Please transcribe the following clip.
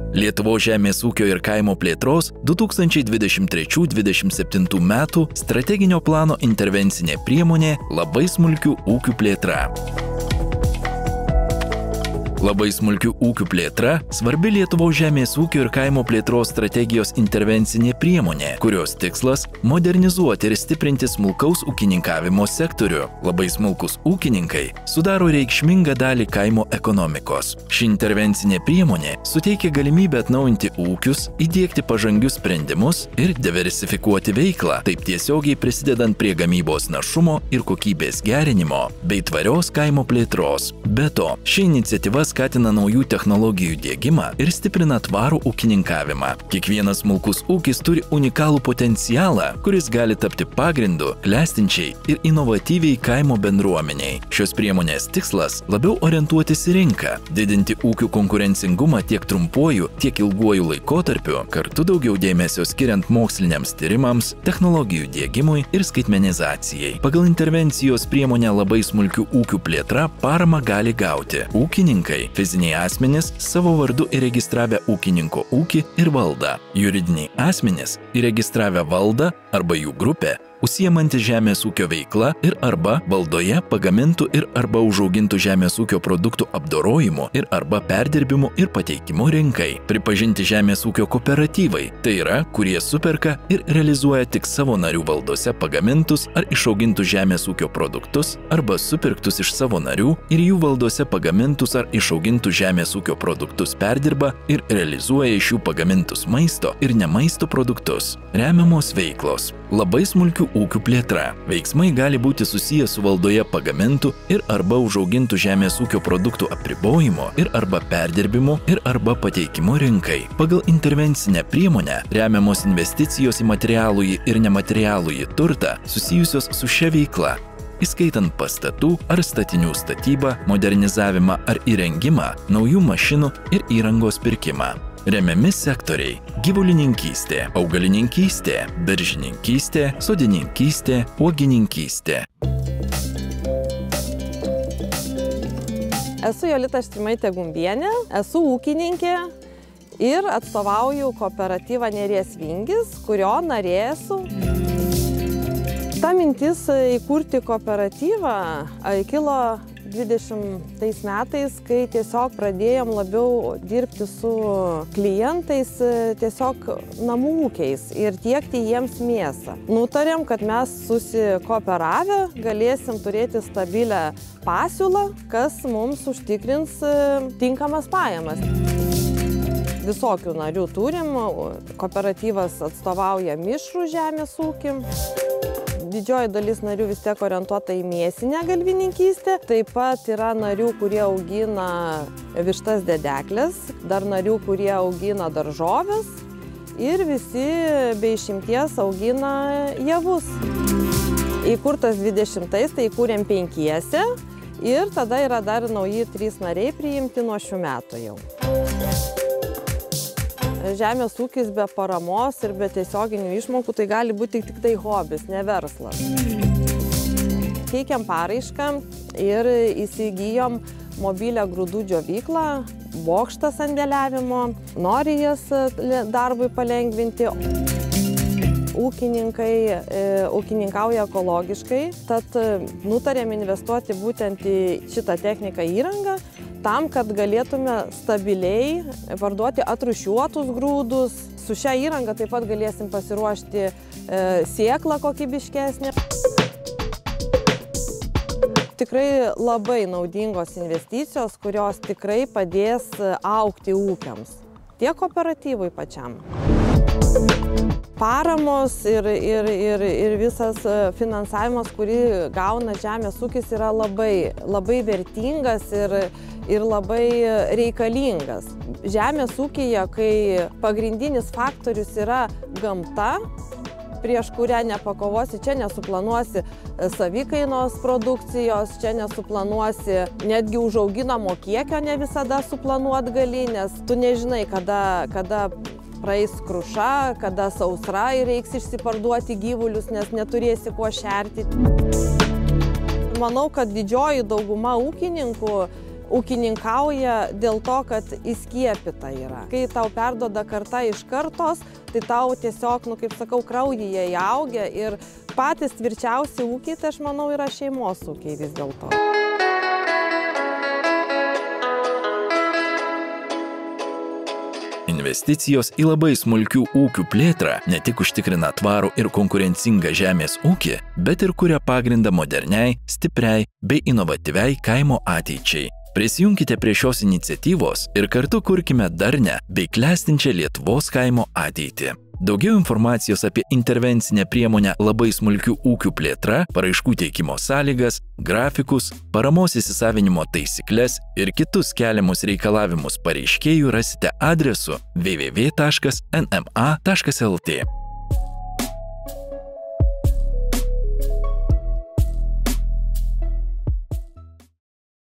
Lietuvos žemės ūkio ir kaimo plėtros 2023-2027 metų strateginio plano intervencinė priemonė labai smulkių ūkių plėtra. Labai smulkių ūkių plėtra svarbi Lietuvos žemės ūkio ir kaimo plėtros strategijos intervencinė priemonė, kurios tikslas – modernizuoti ir stiprinti smulkaus ūkininkavimo sektorių. Labai smulkus ūkininkai sudaro reikšmingą dalį kaimo ekonomikos. Ši intervencinė priemonė suteikia galimybę atnaujinti ūkius, įdiegti pažangius sprendimus ir diversifikuoti veiklą, taip tiesiogiai prisidedant prie gamybos našumo ir kokybės gerinimo bei tvarios kaimo plėtros. Be to, ši iniciatyva skatina naujų technologijų diegimą ir stiprina tvarų ūkininkavimą. Kiekvienas smulkus ūkis turi unikalų potencialą, kuris gali tapti pagrindu klestinčiai ir inovatyviai kaimo bendruomeniai. Šios priemonės tikslas – labiau orientuotis į rinką, didinti ūkių konkurencingumą tiek trumpuoju, tiek ilguoju laikotarpiu, kartu daugiau dėmesio skiriant moksliniams tyrimams, technologijų diegimui ir skaitmenizacijai. Pagal intervencijos priemonę labai smulkių ūkių plėtra paramą gali gauti ūkininkai, fiziniai asmenys savo vardu įregistravę ūkininko ūkį ir valdą, juridiniai asmenys įregistravę valdą arba jų grupę, užsiimanti žemės ūkio veikla ir arba valdoje pagamintų ir arba užaugintų žemės ūkio produktų apdorojimu ir arba perdirbimu ir pateikimu rinkai. Pripažinti žemės ūkio kooperatyvai, tai yra, kurie superka ir realizuoja tik savo narių valdose pagamintus ar išaugintus žemės ūkio produktus arba supirktus iš savo narių ir jų valdose pagamintus ar išaugintus žemės ūkio produktus perdirba ir realizuoja iš jų pagamintus maisto ir ne maisto produktus. Remiamos veiklos. Labai smulkių ūkių plėtra. Veiksmai gali būti susiję su valdoje pagamintų ir arba užaugintų žemės ūkio produktų apribojimo ir arba perdirbimu ir arba pateikimu rinkai. Pagal intervencinę priemonę remiamos investicijos į materialųjį ir nematerialųjį turtą susijusios su šia veikla, įskaitant pastatų ar statinių statybą, modernizavimą ar įrengimą, naujų mašinų ir įrangos pirkimą. Remiami sektoriai – gyvulininkystė, augalininkystė, daržininkystė, sodininkystė, uogininkystė. Esu Jolita Štrimaitė Gumbienė, esu ūkininkė ir atstovauju kooperatyvą Neries Vingis, kurio narė esu. Ta mintis įkurti kooperatyvą kilo 20 metais, kai tiesiog pradėjom labiau dirbti su klientais, tiesiog namų ūkiais ir tiekti jiems mėsą. Nutarėm, kad mes susikooperavę galėsim turėti stabilę pasiūlą, kas mums užtikrins tinkamas pajamas. Visokių narių turim, kooperatyvas atstovauja mišrų žemės ūkį. Didžioji dalis narių vis tiek orientuota į mėsinę galvininkystę. Taip pat yra narių, kurie augina vištas dedeklės, dar narių, kurie augina daržoves ir visi be išimties augina javus. Įkurtas 20-ais, tai įkūrėm 5 ir tada yra dar nauji 3 nariai priimti nuo šių metų jau. Žemės ūkis be paramos ir be tiesioginių išmokų tai gali būti tik tai hobis, ne verslas. Teikiam paraišką ir įsigijom mobilią grūdų džiovyklą, bokštą sandėliavimo, nori jas darbui palengvinti. Ūkininkauja ekologiškai, tad nutarėm investuoti būtent į šitą techniką įrangą, tam, kad galėtume stabiliai parduoti atrūšiuotus grūdus. Su šia įranga taip pat galėsim pasiruošti sėklą kokybiškesnę. Tikrai labai naudingos investicijos, kurios tikrai padės augti ūkiams, tiek kooperatyvui pačiam. Paramos ir visas finansavimas, kurį gauna žemės ūkis, yra labai vertingas ir labai reikalingas. Žemės ūkyje, kai pagrindinis faktorius yra gamta, prieš kurią nepakovosi, čia nesuplanuosi savikainos produkcijos, čia nesuplanuosi netgi užauginamo kiekio, ne visada suplanuot gali, nes tu nežinai, kada praeis kruša, kada sausra ir reiks išsiparduoti gyvulius, nes neturėsi kuo šerti. Manau, kad didžioji dauguma ūkininkų ūkininkauja dėl to, kad įskiepyta yra. Kai tau perduoda karta iš kartos, tai tau tiesiog, kaip sakau, kraujyje įaugia ir patys tvirčiausi ūkiai, tai aš manau, yra šeimos ūkiai vis dėlto. Investicijos į labai smulkių ūkių plėtrą ne tik užtikrina tvarų ir konkurencingą žemės ūkį, bet ir kuria pagrindą moderniai, stipriai bei inovatyviai kaimo ateičiai. Prisijunkite prie šios iniciatyvos ir kartu kurkime darnią bei klestinčią Lietuvos kaimo ateitį. Daugiau informacijos apie intervencinę priemonę labai smulkių ūkių plėtra, paraiškų teikimo sąlygas, grafikus, paramos įsisavinimo taisykles ir kitus keliamus reikalavimus pareiškėjų rasite adresu www.nma.lt.